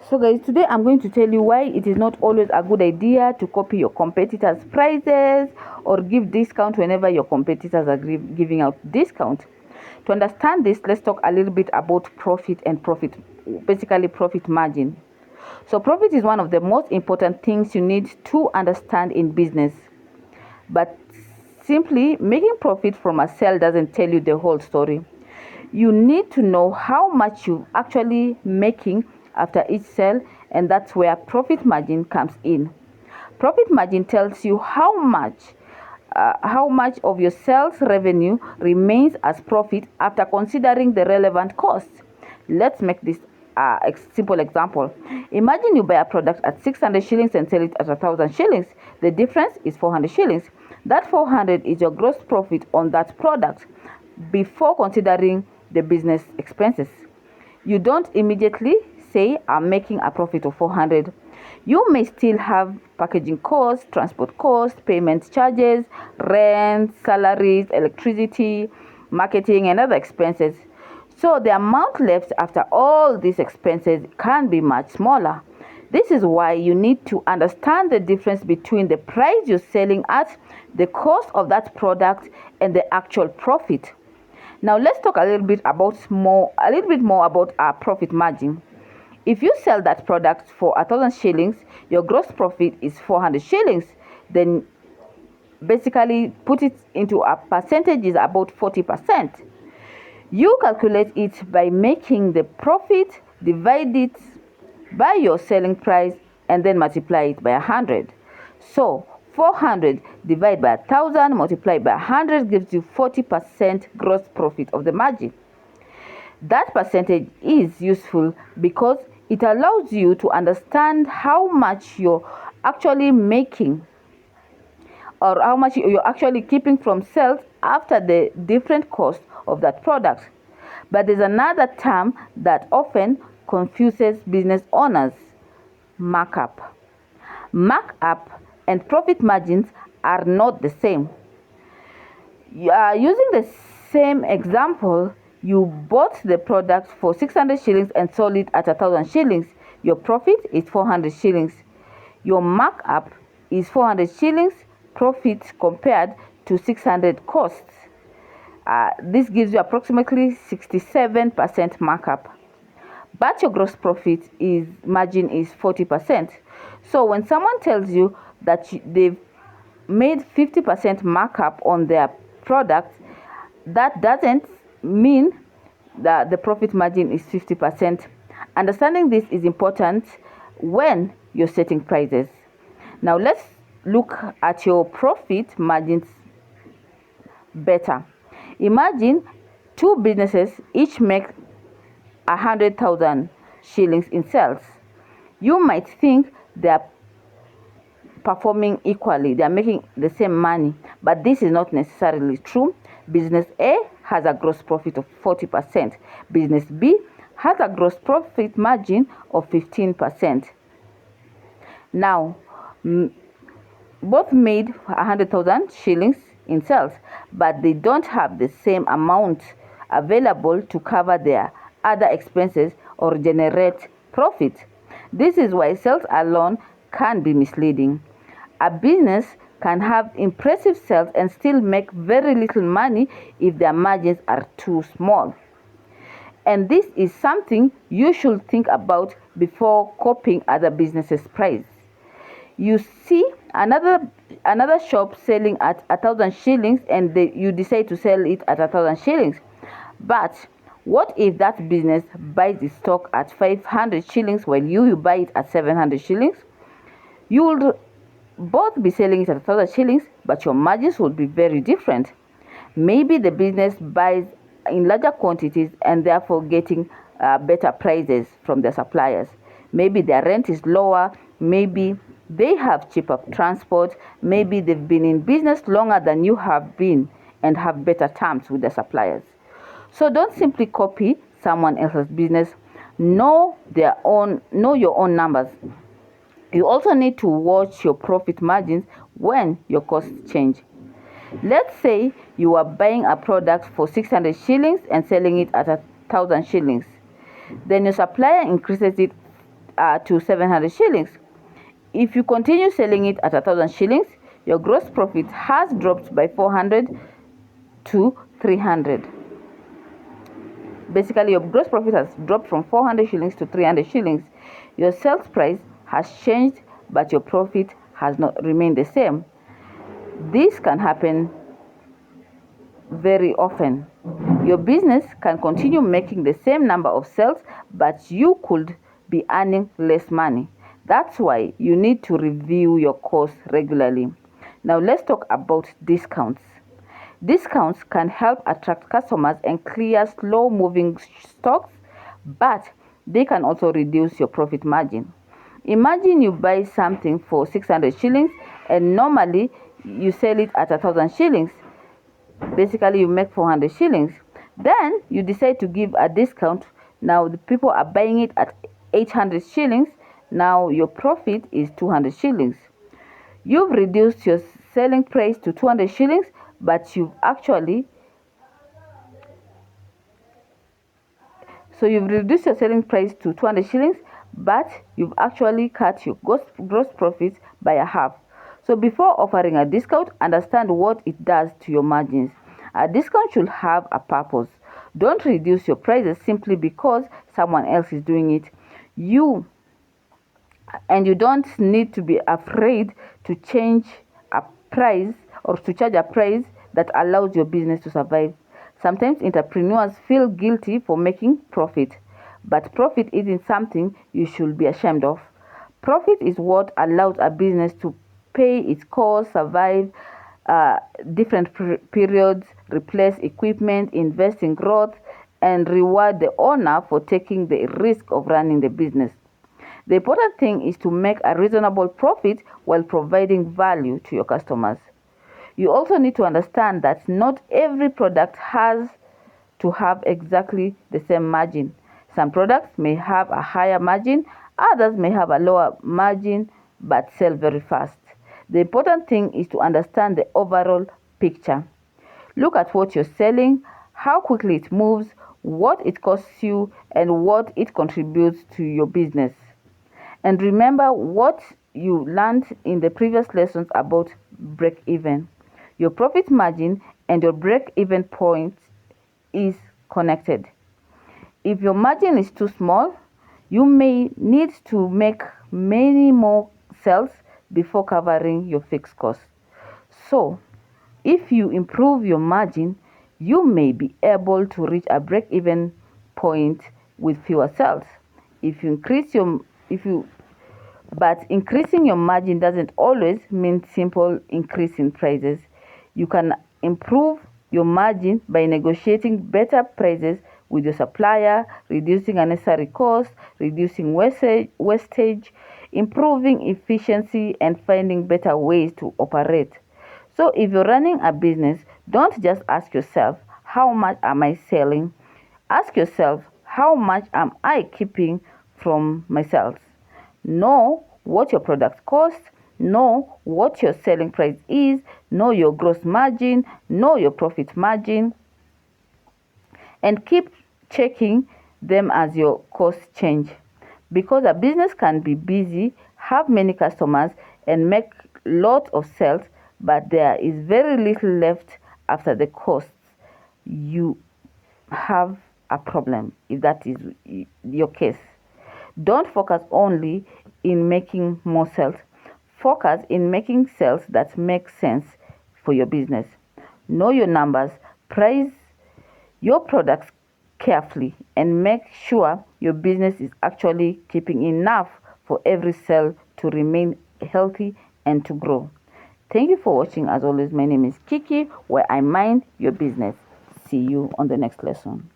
So guys, today I'm going to tell you why it is not always a good idea to copy your competitors' prices or give discount whenever your competitors are giving out discount. To understand this, let's talk a little bit about profit and basically profit margin. So profit is one of the most important things you need to understand in business. But simply making profit from a sale doesn't tell you the whole story. You need to know how much you're actually making after each sale, and that's where profit margin comes in. Profit margin tells you how much of your sales revenue remains as profit after considering the relevant costs. Let's make this a simple example. Imagine you buy a product at 600 shillings and sell it at 1,000 shillings. The difference is 400 shillings. That 400 is your gross profit on that product before considering the business expenses. You don't immediately say, I'm making a profit of 400. You may still have packaging costs, transport costs, payment charges, rent, salaries, electricity, marketing, and other expenses. So the amount left after all these expenses can be much smaller. This is why you need to understand the difference between the price you're selling at, the cost of that product, and the actual profit. Now let's talk a little bit more about our profit margin. If you sell that product for 1,000 shillings, your gross profit is 400 shillings. Then basically put it into a percentage is about 40%. You calculate it by making the profit, divide it by your selling price, and then multiply it by 100. So 400 divided by 1,000 multiplied by 100 gives you 40% gross profit of the margin. That percentage is useful because it allows you to understand how much you're actually making or how much you're actually keeping from sales after the different costs of that product. But there's another term that often confuses business owners: markup. Markup and profit margins are not the same. Using the same example, you bought the product for 600 shillings and sold it at 1,000 shillings. Your profit is 400 shillings. Your markup is 400 shillings profit compared to 600 costs. This gives you approximately 67% markup. But your gross profit margin is 40%. So when someone tells you that they've made 50% markup on their product, that doesn't mean that the profit margin is 50%. Understanding this is important when you're setting prices. Now let's look at your profit margins better. Imagine two businesses each make 100,000 shillings in sales. You might think they're performing equally, they're making the same money, but this is not necessarily true. Business A has a gross profit of 40%. Business B has a gross profit margin of 15%. Now, both made 100,000 shillings in sales, but they don't have the same amount available to cover their other expenses or generate profit. This is why sales alone can be misleading. A business can have impressive sales and still make very little money if their margins are too small. And this is something you should think about before copying other businesses' price. You see another shop selling at 1,000 shillings and you decide to sell it at 1,000 shillings. But what if that business buys the stock at 500 shillings while you buy it at 700 shillings? You will both be selling it at 1,000 shillings, but your margins will be very different. Maybe the business buys in larger quantities and therefore getting better prices from their suppliers. Maybe their rent is lower. Maybe they have cheaper transport. Maybe they've been in business longer than you have been and have better terms with the suppliers. So don't simply copy someone else's business. Know your own numbers. You also need to watch your profit margins when your costs change. Let's say you are buying a product for 600 shillings and selling it at 1,000 shillings. Then your supplier increases it to 700 shillings. If you continue selling it at 1,000 shillings, your gross profit has dropped by 400 to 300. Basically, your gross profit has dropped from 400 shillings to 300 shillings. Your sales price has changed, but your profit has not remained the same. This can happen very often. Your business can continue making the same number of sales, but you could be earning less money. That's why you need to review your costs regularly. Now let's talk about discounts. Discounts can help attract customers and clear slow-moving stocks, but they can also reduce your profit margin. Imagine you buy something for 600 shillings and normally you sell it at 1,000 shillings. Basically, you make 400 shillings. Then you decide to give a discount. Now the people are buying it at 800 shillings. Now your profit is 200 shillings. You've reduced your selling price to 200 shillings, but you've actually reduced your selling price to 200 shillings, but you've actually cut your gross profit by a half. So before offering a discount, understand what it does to your margins. A discount should have a purpose. Don't reduce your prices simply because someone else is doing it. You don't need to be afraid to change a price or to charge a price that allows your business to survive. Sometimes entrepreneurs feel guilty for making profit, but profit isn't something you should be ashamed of. Profit is what allows a business to pay its costs, survive different periods, replace equipment, invest in growth, and reward the owner for taking the risk of running the business. The important thing is to make a reasonable profit while providing value to your customers. You also need to understand that not every product has to have exactly the same margin. Some products may have a higher margin, others may have a lower margin but sell very fast. The important thing is to understand the overall picture. Look at what you're selling, how quickly it moves, what it costs you, and what it contributes to your business. And remember what you learned in the previous lessons about break-even. Your profit margin and your break-even point is connected. If your margin is too small, you may need to make many more sales before covering your fixed costs. So, if you improve your margin, you may be able to reach a break-even point with fewer sales. But increasing your margin doesn't always mean simple increase in prices. You can improve your margin by negotiating better prices with your supplier, reducing unnecessary costs, reducing wastage, improving efficiency, and finding better ways to operate. So if you're running a business, don't just ask yourself, how much am I selling? Ask yourself, how much am I keeping from my sales? Know what your product costs, know what your selling price is, know your gross margin, know your profit margin, and keep checking them as your costs change. Because a business can be busy, have many customers, and make lots of sales, but there is very little left after the costs. You have a problem if that is your case. Don't focus only in making more sales. Focus in making sales that make sense for your business. Know your numbers, price your products carefully, and make sure your business is actually keeping enough for every sale to remain healthy and to grow. Thank you for watching. As always, my name is Kiki, where I mind your business. See you on the next lesson.